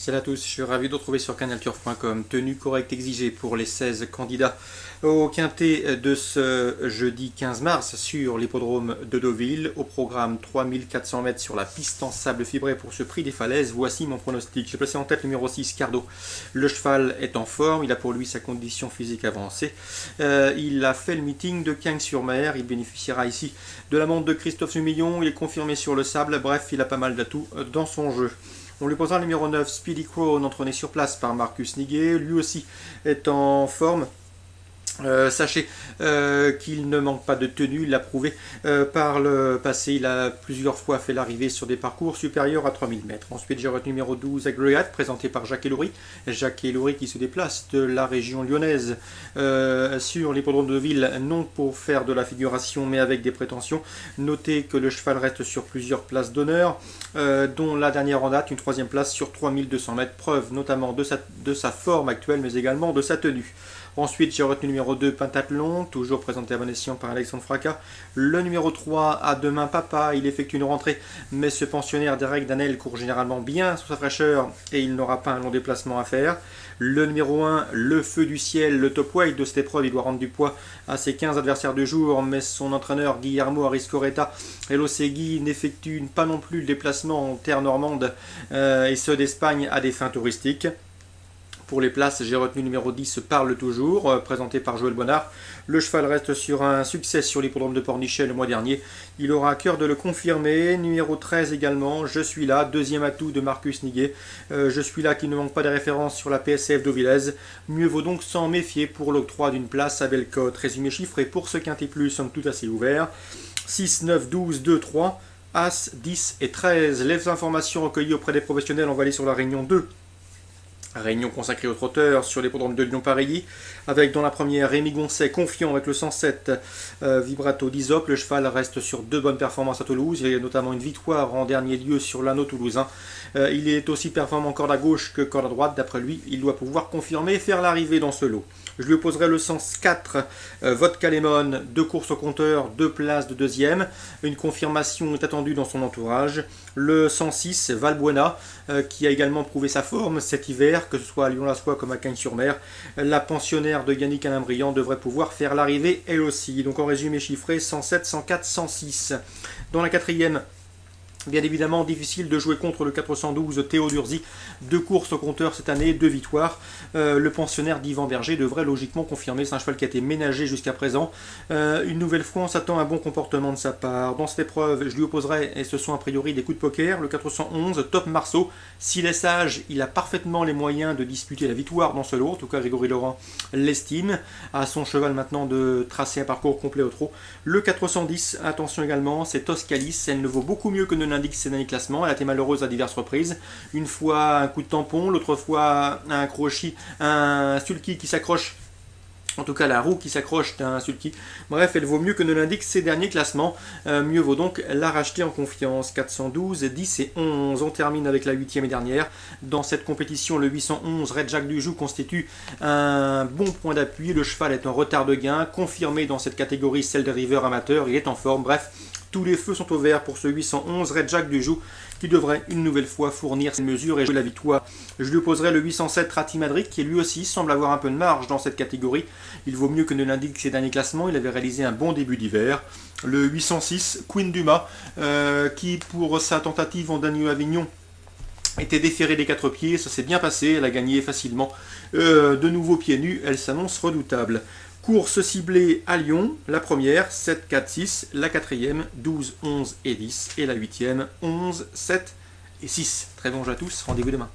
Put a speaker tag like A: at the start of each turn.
A: Salut à tous, je suis ravi de retrouver sur canalturf.com. Tenue correcte exigée pour les 16 candidats au quintet de ce jeudi 15 mars sur l'hippodrome de Deauville. Au programme 3400 mètres sur la piste en sable fibré pour ce prix des falaises. Voici mon pronostic. J'ai placé en tête le numéro 6, Cardo. Le cheval est en forme, il a pour lui sa condition physique avancée. Il a fait le meeting de Cagnes-sur-Mer. Il bénéficiera ici de la montre de Christophe Sumillon. Il est confirmé sur le sable. Bref, il a pas mal d'atouts dans son jeu. On lui posera le numéro 9, Speedy Crown, entraîné sur place par Marcus Niguet. Lui aussi est en forme. Sachez qu'il ne manque pas de tenue, il l'a prouvé par le passé, il a plusieurs fois fait l'arrivée sur des parcours supérieurs à 3000 mètres. Ensuite j'ai retenu numéro 12, Agregat, présenté par Jacques Eloury. Jacques Eloury qui se déplace de la région lyonnaise sur l'hippodrome de Deauville, non pour faire de la figuration mais avec des prétentions. Notez que le cheval reste sur plusieurs places d'honneur, dont la dernière en date, une troisième place sur 3200 mètres, preuve notamment de sa forme actuelle mais également de sa tenue. Ensuite, j'ai retenu le numéro 2, Pentathlon, toujours présenté à bon escient par Alexandre Fracas. Le numéro 3, À Demain Papa, il effectue une rentrée, mais ce pensionnaire d'Eric Danel court généralement bien sous sa fraîcheur et il n'aura pas un long déplacement à faire. Le numéro 1, Le Feu du Ciel, le top weight de cette épreuve, il doit rendre du poids à ses 15 adversaires de jour, mais son entraîneur Guillermo Ariscoreta, Elosegui, n'effectue pas non plus le déplacement en terre normande et ceux d'Espagne à des fins touristiques. Pour les places, j'ai retenu numéro 10, Parle Toujours, présenté par Joël Bonnard. Le cheval reste sur un succès sur l'hippodrome de Pornichet le mois dernier. Il aura à cœur de le confirmer. Numéro 13 également, Je suis là, deuxième atout de Marcus Niguet. Je suis là qui ne manque pas de référence sur la PSF d'Auvillaise. Mieux vaut donc s'en méfier pour l'octroi d'une place à belle cote. Résumé chiffré pour ce quintet plus, somme toute assez ouvert. 6, 9, 12, 2, 3, As, 10 et 13. Les informations recueillies auprès des professionnels, on va aller sur la réunion 2. Réunion consacrée aux trotteurs sur l'hippodrome de Lyon-Paris, avec dans la première Rémi Goncet, confiant avec le 107 Vibrato d'Isop. Le cheval reste sur deux bonnes performances à Toulouse, il y a notamment une victoire en dernier lieu sur l'anneau toulousain. Il est aussi performant corde à gauche que corde à droite, d'après lui, il doit pouvoir confirmer et faire l'arrivée dans ce lot. Je lui opposerai le sens 4, Vodka Lemon, 2 courses au compteur, 2 places de deuxième. Une confirmation est attendue dans son entourage. Le 106, Valbuena, qui a également prouvé sa forme cet hiver, que ce soit à Lyon-la-Soie comme à Cagnes-sur-Mer. La pensionnaire de Yannick Alain-Briand devrait pouvoir faire l'arrivée elle aussi. Donc en résumé chiffré, 107, 104, 106. Dans la quatrième, bien évidemment, difficile de jouer contre le 412 Théo Durzi. 2 courses au compteur cette année, 2 victoires. Le pensionnaire d'Yvan Berger devrait logiquement confirmer. C'est un cheval qui a été ménagé jusqu'à présent. Une nouvelle fois, on s'attend à un bon comportement de sa part. Dans cette épreuve, je lui opposerai, et ce sont a priori des coups de poker, le 411 Top Marceau. S'il est sage, il a parfaitement les moyens de disputer la victoire dans ce lot. En tout cas, Grégory Laurent l'estime. À son cheval maintenant de tracer un parcours complet au trot. Le 410, attention également, c'est Toscalis. Elle ne vaut beaucoup mieux que ne l'indique ses derniers classements. Elle a été malheureuse à diverses reprises. Une fois un coup de tampon, l'autre fois un crochet, un sulky qui s'accroche. En tout cas, la roue qui s'accroche d'un sulky. Bref, elle vaut mieux que ne l'indique ses derniers classements. Mieux vaut donc la racheter en confiance. 412, 10 et 11. On termine avec la 8e et dernière. Dans cette compétition, le 811 Red Jack Dujoux constitue un bon point d'appui. Le cheval est en retard de gain. Confirmé dans cette catégorie, celle des riveurs amateurs. Il est en forme. Bref, tous les feux sont au vert pour ce 811 Red Jack Dujoux qui devrait une nouvelle fois fournir ses mesures et jouer la victoire. Je lui opposerai le 807 Rati Madrid qui lui aussi semble avoir un peu de marge dans cette catégorie. Il vaut mieux que ne l'indique ses derniers classements. Il avait réalisé un bon début d'hiver. Le 806 Queen Dumas qui pour sa tentative en Daniel Avignon était déférée des 4 pieds. Ça s'est bien passé. Elle a gagné facilement. De nouveau pieds nus. Elle s'annonce redoutable. Course ciblée à Lyon, la première, 7, 4, 6, la quatrième, 12, 11 et 10, et la huitième, 11, 7 et 6. Très bon jeu à tous, rendez-vous demain.